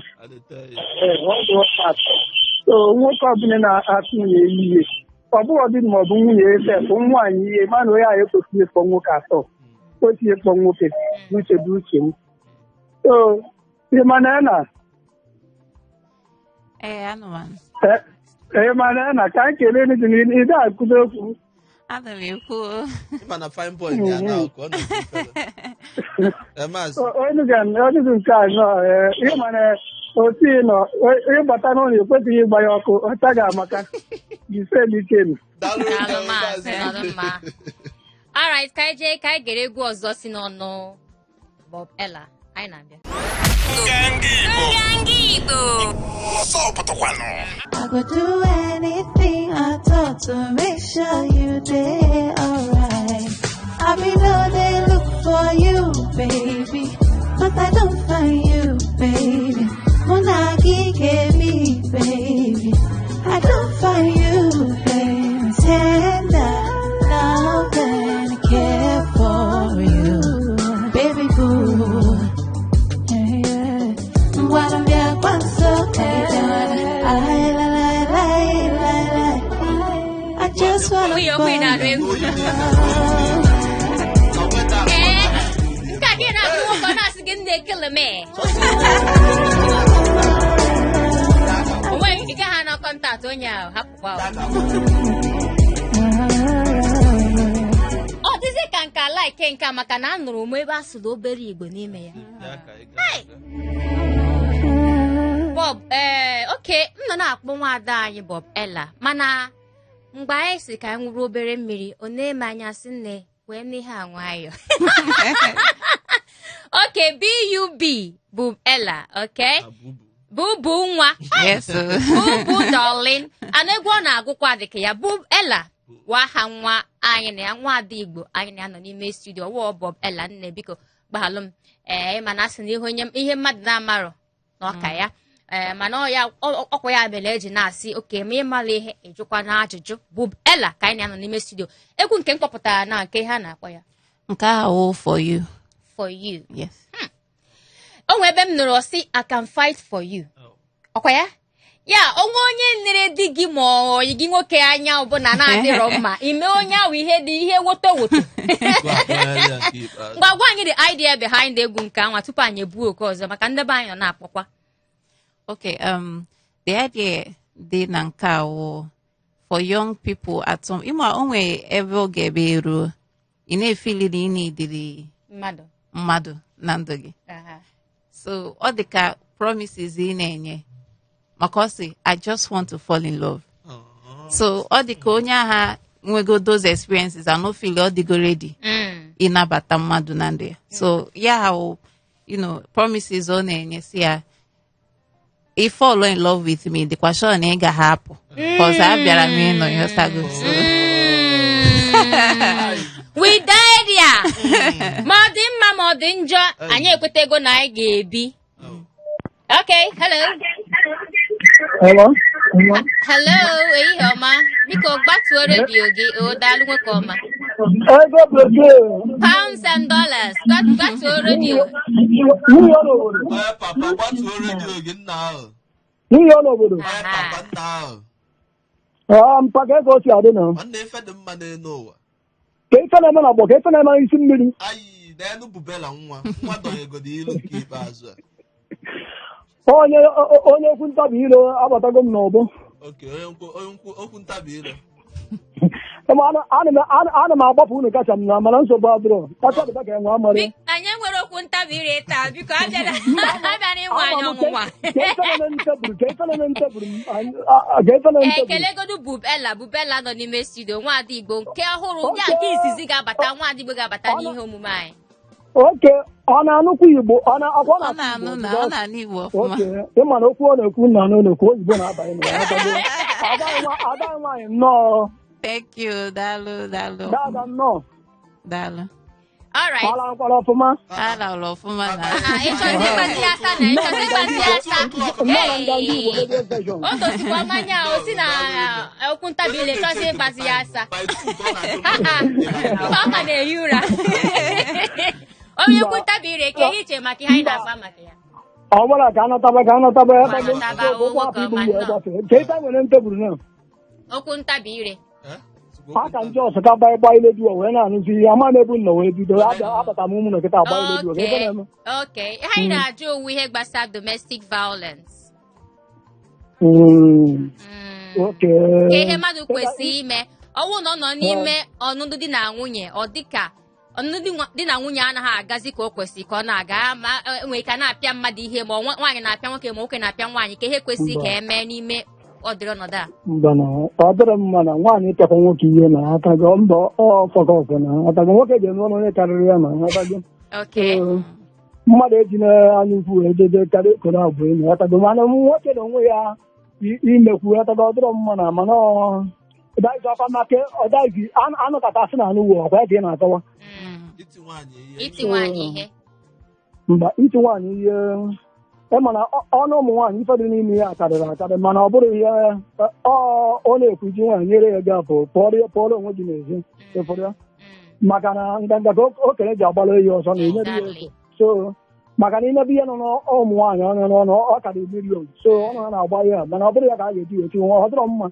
so nwoke ọbụla na-atụ nwunye ihe ọ bụghị ọdị ma ọ bụ nwunye efepụ nwaanyị ihe mana onye ahụ ekwesịghị ịkpọ nwoke atọ kwesịghị ịkpọ nwoke uche bụ uche m so mana ya na mana na ka anyị kelee ndị dị ide akụzi okwu ana m ekwu onye nke anọ ihe mana otu nọ ịgbata n'ụlọ ekwesịghị ịgba ya ọkụ ọcha ga-amaka jiselike alright ka anyị gere egwu ọzọ si n'ọnụ Bob Ella anyị na-abịa I could do anything I thought to make sure you did alright. I be know they look for you, baby, but I don't find you, baby. Monagi gave me, baby. I don't find you, baby. Tender love and care for you, baby boo. What I'm your one so I just wanna nke gị na-abụ nwoke ọ na-asị gị ndị ekele mee onweghị ị gaghị na kọntaktị onye ahụ hapụkwa ọ dịzị ka nke ala ike nka maka na anụrụ m ebe a sụrụ obere Igbo n'ime ya Bob oke m nọ na-akpọ nwaada anyị Bob Ella mana mgbe anyị si ka anyị ṅụrụ obere mmiri ọ na-eme anya sị nne wee n'ihe a nwayọ oke BUB Bob Ella oke bubu nwa bubu darling anegwu ọ na-agụkwa dịka ya Bob Ella wa ha nwa anyị na ya nwa ada Igbo anyị na-anọ n'ime studio wụọ Bob Ella nne biko gbaghalụ m mana asị na ihe mmadụ na-amarọ n'ọka ya mana ọkwa ya mere eji na-asị oke ma ịmala ihe ejụkwa na ajụjụ Bob Ella ka anyị na-anọ n'ime studio egwu nke m kpọpụtara na nke ha na-akpọ ya nke ahụ for you yes o nwee ebe m nụrụ ọsị I can fight for you ọkwa ya onwe onye nere di gị ma ọyị gị nwoke anya ọbụla na-adịrọ mma ime onye ahụ ihe dị ihe woto ngwa anyị the idea behind egwu nke anwa tupu anyị ebuo oke ọzọ maka ndebe anyị nọ na-akpọkwa okay the idea dị na nke ahụ for young people at home ịma onwe ebe oge ebe eruo ị na-efili na ị na-ediri mmadụ na ndụ gị so ọ dị ka promises ị na-enye maka ọ sị I just want to fall in love so ọ dị ka onye agha nwego those experiences and no feel ọ dịgo ready ịnabata mmadụ na ndụ ya so ya how promises ọ na-enye si ya if fall in love with me dịkwa sure na ị ga-ahapụ because abịara m ịnọ ịghọtago so we died ya ma ọ dị mma ma ọ dị njọ anyị ekwetego na anyị ga-ebi okay hello ehihie ọma biko gbatuo redio gị daalụ nwoke ọma pounds and dollars gbatuo redio papa gbatuo redio gị nna ahụ papa nna ahụ mpaka ego o si adị na nwanne ife dị mma n'elu ụwa ka ife na-eme na agbọ ka ife na-eme isi mmiri denu bubela nwa dọnyegodi ilu nke ikpeazụ a. onye okwu ntabi ilo abatago m n'ọbụ. Okay, onye okwu ntabi ilo. ana m agbapụ unu kacha m na mana nsogbu adịrọ kacha dịba ka enwe amarị. Anyị nwere okwu ntabi ire taa biko abịara ịnwa anyị ọnwụnwa. Ekelegodu Bubela nọ n'ime studio nwaada Igbo nke ọhụrụ ya nke izizi ga-abata nwaada Igbo ga-abata n'ihe omume anyị. Oke, ọ na-anụkwa Igbo ọ na-anụ na ọ na-anụ Igbo ọfụma. Ịma na okwu ọ na-ekwu nna n'okwu oyibo na-abanye na ya agaghị nwaanyị nnọọ. Thank you, Dalu. Dada nnọọ. Dalu. All right. Ala nkwara ọfụma. Ala ụlọ ọfụma na. Ịchọzi ịgbazi asa na ịchọzi ịgbazi asa. O dosikwa mmanya o si na okwu ntabi ile chọzi ịgbazi ya asa. Ọ ka na-ehi ụra. Onye okwu ntabi ire ka ihe iche maka ihe anyị na-agba maka ya. Ọ gbara ka anọtaba okwu ntabi ire. Aka ndị ọsọ ka gba ile duo wee na-anụzi ihe ama m ebu nna wee bido abata m ụmụ na nkịta agba ile duo. Okay. Anyị na-ajụ onwe ihe gbasara domestic violence. Ihe mmadụ kwesịrị ime ọnwụ na ọ nọ n'ime ọnụnụ di na nwunye ọ dịka ọnụnụ di na nwunye anaghị agazi ka o kwesịrị ka ọ na-aga ma nwere ike na-apịa mmadụ ihe ma nwaanyị na-apịa nwoke ma nwoke na-apịa nwaanyị ka ihe kwesịrị ka eme n'ime ọdịrị ọnọdụ a. Ọ dịrị mma na nwaanyị ịpịakwa nwoke ihe na atago mba ọfọgọfọ na atago nwoke ga-eme ọnụ onye karịrị ya na atago. Mmadụ eji anya ukwu ejeje karịa ekoro abụọ enyi atago mana nwoke na onwe ya imekwu atago ọ dịrọ mma na mana ọdaghịzi ọkwa maka ọdaghịzi anụkata asị na anụ uwe ọkwa ya ka ị na-akọwa. Iti nwaanyị ihe. Mba iti nwaanyị ihe mana ọnụ ụmụ nwaanyị ife dị n'ime ya akarịrị mana ọ bụrụ ihe ọ na-ekwuji nwaanyị nyere ya gafụ pụọrọ onwe gị n'ezi efọrọ ya maka na nganga ka okenye ji agbara ehi ọzọ na enyere ya ego so maka na imebi ihe nọ n'ụmụ nwaanyị ọnụ n'ọnụ ọ karịrị milion so ọnụ ha na-agba ya mana ọ bụrụ ya ka a ga-eji eti nwa ọ dịrọ mma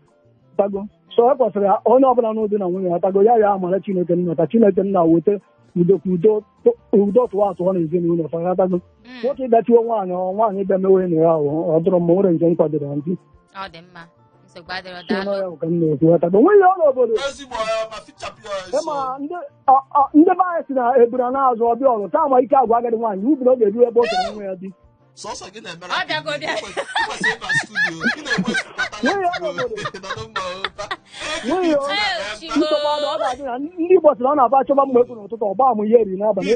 tago so e kwesịrị onye ọbụla n'ụdị na nwunye ya tago ya amara Chineke nna ka Chineke nna weta udo tụwa atụọ na ezinụlọ fagatago nwoke ịbịachiwo nwaanyị ịbịa mewe na ya ọ dụrụ mma nwere njem kwadoro ndị ọ dị mma nsogbu adịrọ ka m na-ekwu onwe ya n'obodo ndị be anyị si na ebura na-azụ ọbịa ọrụ taa ma ike agwa agadi nwaanyị ubi na ọ ga-eru ebe o tere nwe ya dị nsogbu ọ ga-adị na ndị Igbo sị na ọ na-aba achọba mgbe ekwu n'ụtụtụ ọgba amụ ihe eri n'abalị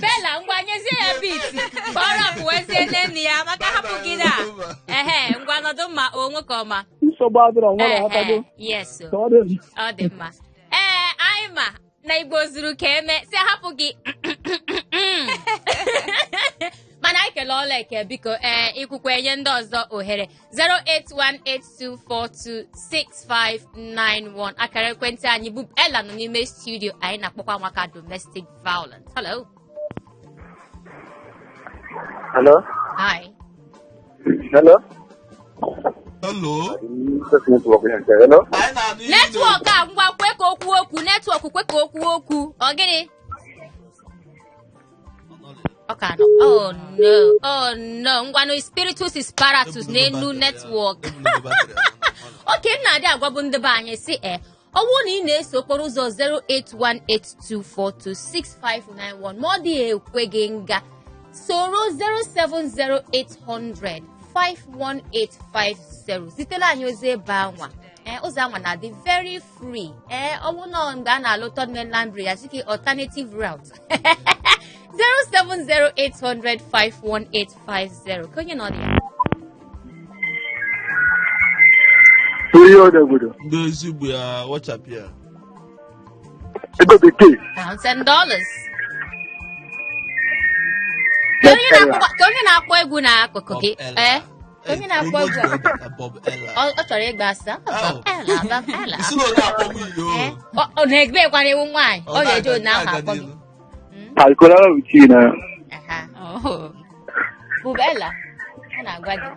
Bella ngwa nyezie ya biti ka ọ rapụwezie nne ya maka hapụ gị na ngwa nọdụ mma o nwoke ọma nsogbu adịrọ nwere ọtago yes ọ dị mma anyị ma na Igbo zuru ka eme si hapụ gị mana anyị kele ọla eke biko ikwukwe enye ndị ọzọ ohere 08182426591 akara ekwentị anyị bụ Ella nọ n'ime studio anyị na-akpọkwa maka domestic violence. Hello. Hello. Hi. Hello. Hello. Hello. Network a ngwa kwe ka okwu network kwe ka okwu ọ gịnị? Okay, no. Oh no. Ngwano spiritus is paratus n'elu network. Okay, na-adị agwa bụ ndị be anyị si ọwụ na ị na-eso okporo ụzọ 08182426591 ma ọ dị ekwe gị nga soro 07080051850 zitere anyị ozi ebe anwa ụzọ anwa na-adị very free ọwụ nọ mgbe a na-alụ Third Mainland Bridge asị alternative route 07080051850 ka onye nọ dị ndị ezigbo ya wachapụ ya ego bekee $1,000 ka onye na-akpọ egwu n'akụkụ gị onye na-akpọ egwu ọ chọrọ ịgba asa ọ na-egbekwana iwu nwaanyị ọ ga-eji onye ahụ akpọ gị alcohol routine Bubela a na-agwa gị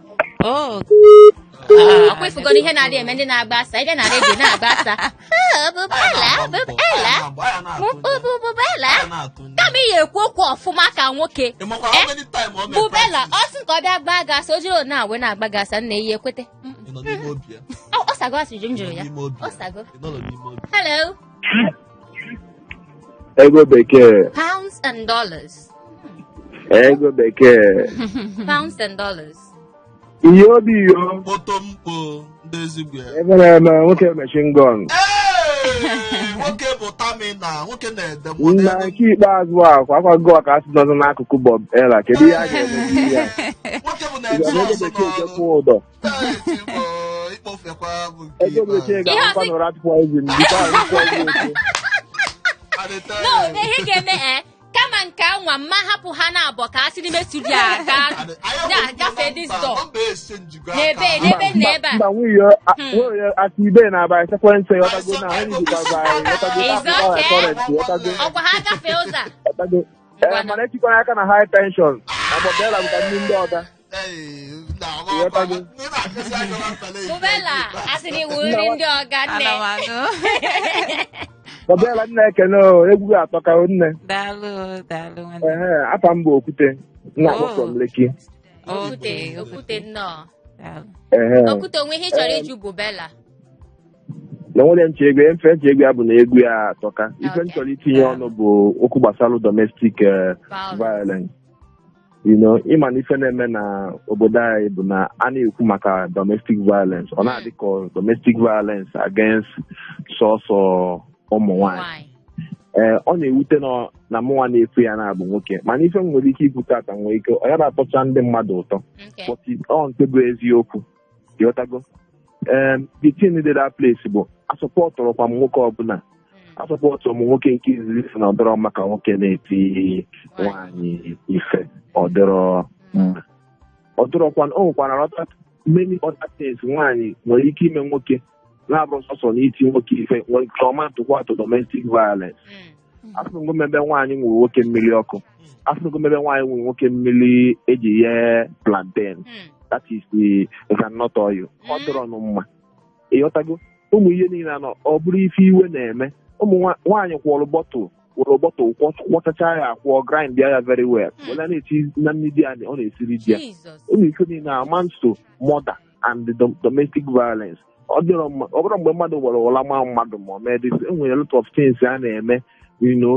ọkwa ifugoro ihe na-adị eme ndị na-agba asa ebe na redio na-agba asa bubela kama ihe ekwu okwu ọfụma ka nwoke bubela ọ sị ka ọ bịa gbaa gị asa o jiri na-awe na-agba gị asa nna eyi ekwete ọ sago asịrị m jụrụ ya ọ sago hello ego bekee pounds and dollars ego bekee pounds and dollars ihe obi iyo Kpotomkpo ndị ezigbo ya. ebe na-eme nwoke machine gun Nwoke bụ tamina, nwoke na-ede na nke ikpeazụ a kwa akwago ka asị nọzọ n'akụkụ Bob Ela kedu ihe a ga-eme ya nwoke bụ na-ede ego ọzọ bekee n'ọrụ. jekwa ụdọ Ikpofekwa bụ nke ego bekee ga-akwa nọrọ atụpụ izin bikọ akwụkwọ no ihe ga-eme kama nke anwa mma hapụ ha na-abọ ka a sị n'ime studio a gafe this door n'ebe na ebe a mba nwunye ati ibe na-aba esekwentị ọtago na ha njikwa ọkwa ha gafee ụzọ mana echikwana aka na high tension na Bob Ela bụka ndị ọga bubela asịrị iwu nri ndị ọga nne Bob Ela nna ekene egwu atọ ka nne Daalụ. afa mba Okwute nna akpọkọ m Lekki okwute nnọọ Daalụ. okwute onwe ihe ị chọrọ ịjụ bubela na nwere nche ego mfe nche ego ya bụ na egwu ya atọka ife m chọrọ itinye ọnụ bụ okwu gbasara domestic violence ịma na ife na-eme na obodo anyị bụ na a na-ekwu maka domestic violence ọ na-adị ka domestic violence against sọsọ ụmụ nwanyị ọ na-ewute na mụnwa na-efu ya na-abụ nwoke mana ife m nwere ike ikwu tata nwere ike ọ ya na-atọcha ndị mmadụ ụtọ ọ nke bụ eziokwu ịghọtago the thing dị that place bụ asọpọtụrụkwa m nwoke ọbụla asọpọtụrụ m nwoke nke izizi si na ọdọrọ maka nwoke na-eti nwaanyị ife ọdọrọ mma ọdọrọkwa o nwekwara ọta many other things nwaanyị nwere ike ime nwoke na-abụrụ sọsọ n'iti nwoke ife nwere nke ọma tụkwatụ domestic violence afụgo mebe nwaanyị nwere nwoke mmiri ọkụ afụgo mebe nwaanyị nwere nwoke mmiri eji ye plantain that is the cannot oil ọ dọrọ nụ mma ịghọtago ụmụ ihe niile anọ ọ bụrụ ife iwe na-eme ụmụ nwaanyị kwọrọ bọtụl kwọchacha ya akwọ grind ya very well wela na-eti na mmiri ya ọ na-esiri di ya ụmụ ife niile amanso murder and the domestic violence ọ dịrọ mma ọ bụrụ mgbe mmadụ gwara ụla ma mmadụ ma mee this enwere a lot of things a na-eme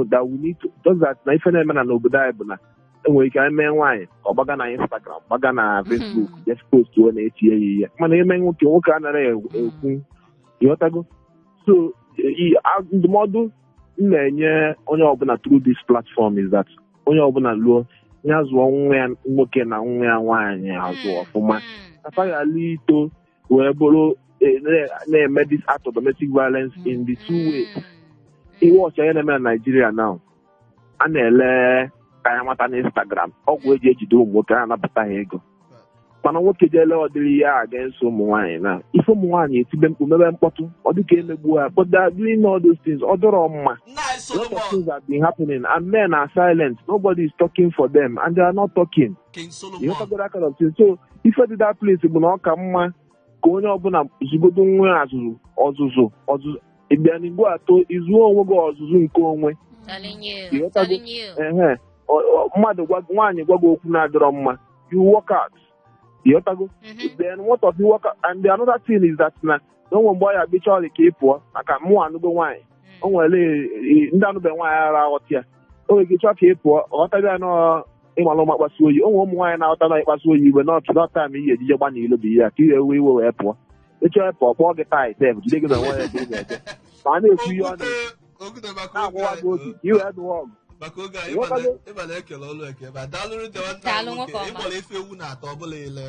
that we need to just that na ife na-eme na n'obodo anyị bụ na enwere ike eme nwaanyị ọ gbaga na Instagram gbaga na Facebook just post na etinye ya ihe mana eme nwoke anaghị ekwu ịghọtago so ndụmọdụ m na-enye onye ọbụla through this platform is that onye ọbụla lụọ ya zụọ nwa ya nwoke na nwa ya nwaanyị azụ ọfụma ataghị ala ito wee bụrụ na-eme this act of domestic violence in the two ways iwe ọcha ya na-eme na Nigeria now a na-ele ka ya mata na Instagram ọgwụ eji ejide ụmụ nwoke a na-anapụta ha ego mana nwoke jele ọdịrị ya against ụmụ nwaanyị na ife ụmụ nwaanyị etibe mkpu mebe mkpọtụ ọ dịka emegbu ha but they are doing all those things ọ dọrọ mma a lot of things have been happening and men are silent nobody is talking for them and they are not talking that kind of thing. So ife dị that place bụ na ọ ka mma ka onye ọbụla zugodo nwe ọzụzụ ịbịa n'igbo atọ izuo onwe gị ọzụzụ nke onwe mmadụ nwaanyị gwa gị okwu na-adịrọ mma you work out ịghọtago then what of you work out and the another thing is that na onwe mgbe ọ ya bicha ọrị ka ị pụọ maka mụ anụgo nwaanyị o nwere ndị anụbe nwaanyị ara aghọta ya o nwere ike chọọ ka ị pụọ ọghọtaghị ya nọ ịmalụ ma kpasu oyi o nwere ụmụ nwaanyị na-aghọta na ịkpasu oyi igwe n'ọtụtụ ihe ejije gba na ilo bụ ihe ya ka ihe ewe iwe wee pụọ ịchọọ pụọ kpọọ gị taa ite jide gị na nwa ya ebe ị na-eje ma a na-ekwu ihe ọ na-agwụwa gị obi ka iwe dụwa ọgụ maka oge a ịbala ekele ọlụ eke ebe daalụrụ dị nwoke ịgbara efe ewu na-atọ ọbụla ile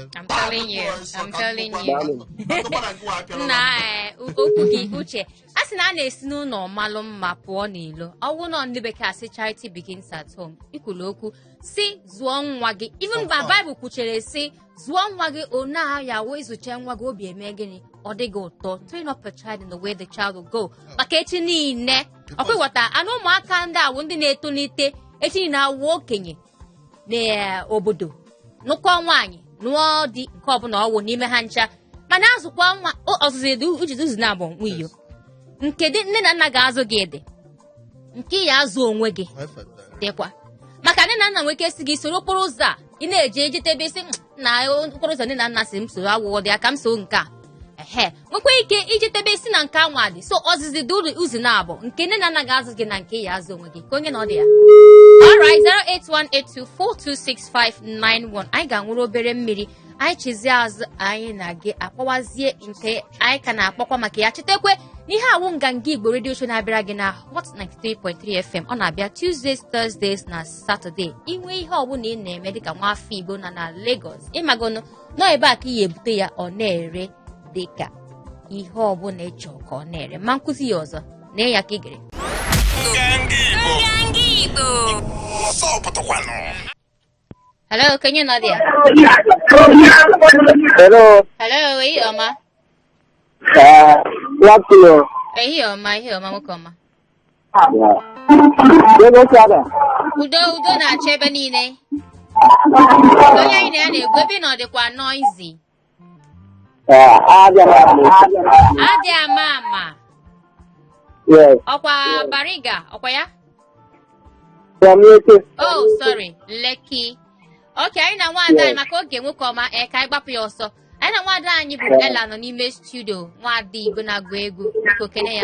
nna okwu gị uche a sị na a na-esi n'ụlọ malụ mma pụọ n'ilo ọwụ nọ ndị bekee asị charity begins at home ikwulu okwu si zụọ nwa gị even ba Bible kwuchere si zụọ nwa gị one ya wee zụcha nwa gị obi eme gịnị ọ dịghị ụtọ train up a child in the way the child will go maka echi niile ọkwa ịghọta anụ ụmụaka ndị awụ ndị na-etolite echi niile awụ okenye n'obodo nụkọ nwaanyị nụọ dị nke ọbụla ọwụ n'ime ha ncha mana azụkwa nwa ọzụzụ ujizi uzu na abụ nwiyo nke dị nne na nna ga-azụ gị dị nke ya azụ onwe gị dịkwa maka nne na nna nweke esi gị soro okporo ụzọ a ị na-eje ejitebe isi na okporo ụzọ nne na nna si m soro agwụgwọ dị aka m so nke a nwekwa ike ijitebe isi na nke anwa dị so ọzụzụ dị uzu na abụ nke nne na nna ga-azụ gị na nke ya azụ onwe gị ka onye na ọ dị ya. Alright, 08182426591 anyị ga-anwụrụ obere mmiri anyị chizie azụ anyị na gị akpọwazie nke anyị ka na-akpọkwa maka ya chetakwe n'ihe awụ nganga Igbo redio show na-abịara gị na Hot 93.3 FM ọ na-abịa Tuesdays, Thursdays na Saturday inwe ihe ọbụla ị na-eme dịka nwa afọ Igbo na Lagos ịmagono nọ ebe a ka ị ebute ya ọ na-ere dịka ihe ọbụla ịchọ ka ọ na-ere ma nkụzi ya ọzọ na ya ka ị gere nganga Igbo. Hello, can you not there? Hello. Hello, ehi ọma. Good afternoon. Ehi ọma nwoke ọma. Udo na-achọ ebe niile. Onye anyị na ya na-egwu ebe na ọ dịkwa noisy. Adị ama. Yes. Ọkwa Bariga, ọkwa ya? From Lekki. Oh, sorry, Lekki. Okay, anyị na nwada anyị maka oge nwoke ọma ka anyị gbapụ ya ọsọ. Anyị na nwada anyị bụ Ella nọ n'ime studio nwada Igbo na-agụ egwu biko kene ya.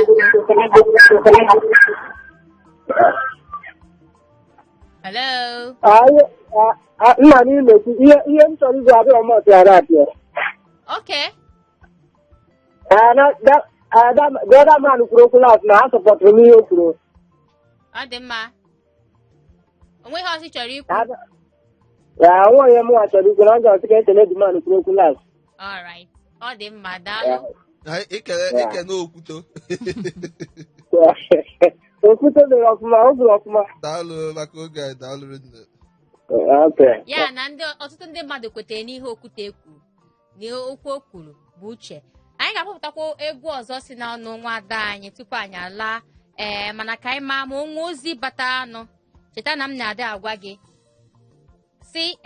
Hello. Nna m imekwu ihe m chọrọ izu abịa ọmọtụ ya rapịa. Okay. The other man kwuru okwu last na ha sọpọtụrụ m ihe o kwuru. Ọ dị mma. Onweghị ọzọ chọrọ ikwu. Nwaanyị m nwa chọrọ ikwu na ọ ga-asị ka ekele dị man kwuru okwu last. All right. Ọ dị mma daalụ. Ekene okwuto. Okwuto dịrị ọfụma, o kwuru ọfụma. Daalụ maka oge anyị daalụ nne. Ya na ọtụtụ ndị mmadụ kwetere n'ihe okwute kwuru na okwu o kwuru bụ uche. Anyị ga-akpọpụtakwa egwu ọzọ si n'ọnụ nwada anyị tupu anyị alaa mana ka anyị maa ma onwe ozi bata anụ cheta na m na-adị agwa gị si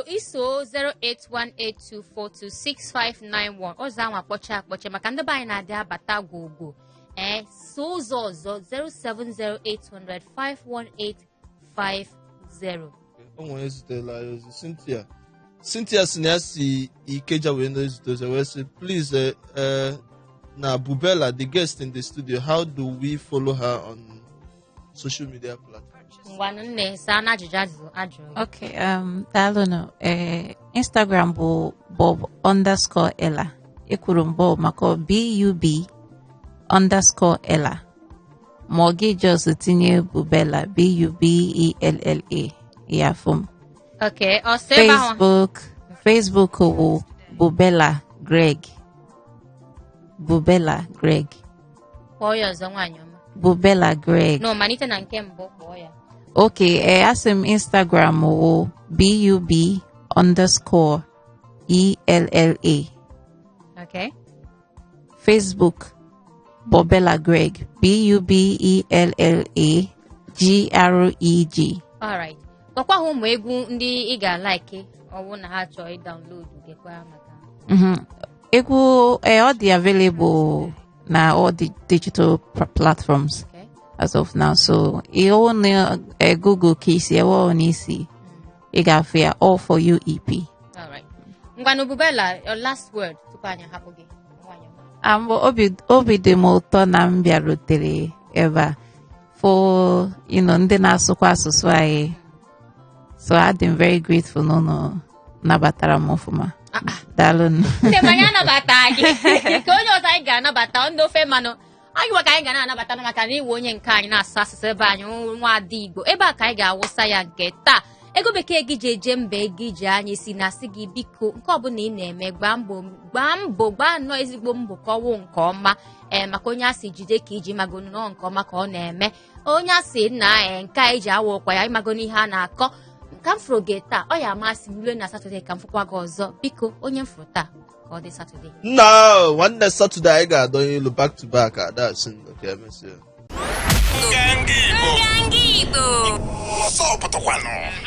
iso 08182426591 ọzọ ahụ akpọcha maka ndị be anyị na-adị abata gwogwo so ụzọ ọzọ 07080518550. O nwere ezutela ya ozi Cynthia si na ya si Ikeja wee na-ezute ozi wee sị please na Bubella the guest in the studio how do we follow her on social media platforms? Ngwanụ nne saa na ajụjụ ajụrụ. Okay, daalụnụ. Instagram bụ Bob_Ella. Ekwuru m Bob maka BUB_Ella. Ma ọ gị just tinye Bubella BUBELLA ya fom. Okay, Facebook bụ Bubella Greg. Kpọọ ya ọzọ nwaanyị ọma. Bubella Greg. No, malite na nke mbụ kpọọ ya. Okay, asị m Instagram bụ BUB_ELLA. Okay. Facebook Bubella Greg BUBELLAGREG. All right. Ọkwa hụ ụmụ egwu ndị ị ga-like ọwụ na ha chọọ ịdownload gekwa maka. Egwu ọ dị available na all the digital platforms as of now. So ịhụ na Google ka isi ewe n'isi ị ga-afụ ya All For You EP. All right. Ngwanụ Bubella, your last word tupu anyị hapụ gị. Obi dị m ụtọ na m bịarutere ebe a for ndị na-asụkwa asụsụ anyị. So I'm very grateful n'ụlọ nabatara m ọfụma. Daalụ. Ndị mmanya anabata gị ka onye ọzọ anyị ga-anabata ndị ofe mmanụ anyị maka anyị ga na-anabata maka na iwe onye nke anyị na-asụ asụsụ ebe anyị nwa ada Igbo ebe a ka anyị ga-awụsa ya nke taa ego bekee gị ji eje mba ego iji anyị si na asị gị biko nke ọbụla ị na-eme gbaa nnọọ ezigbo mbọ ka ọwụ nke ọma maka onye asị jide ka iji magonu nọọ nke ọma ka ọ na-eme onye asị nna nke a iji awa ụkwa ya ịmagonu ihe a na-akọ ka m fụrụ gị taa ọ ya amasị m lue na Satọde ka m fụkwa gị ọzọ biko onye m fụrụ taa ka ọ dị Satọde nwanne Satọde anyị ga-adọnye ilu back to back ada si nke emesịa. Nganga Igbo.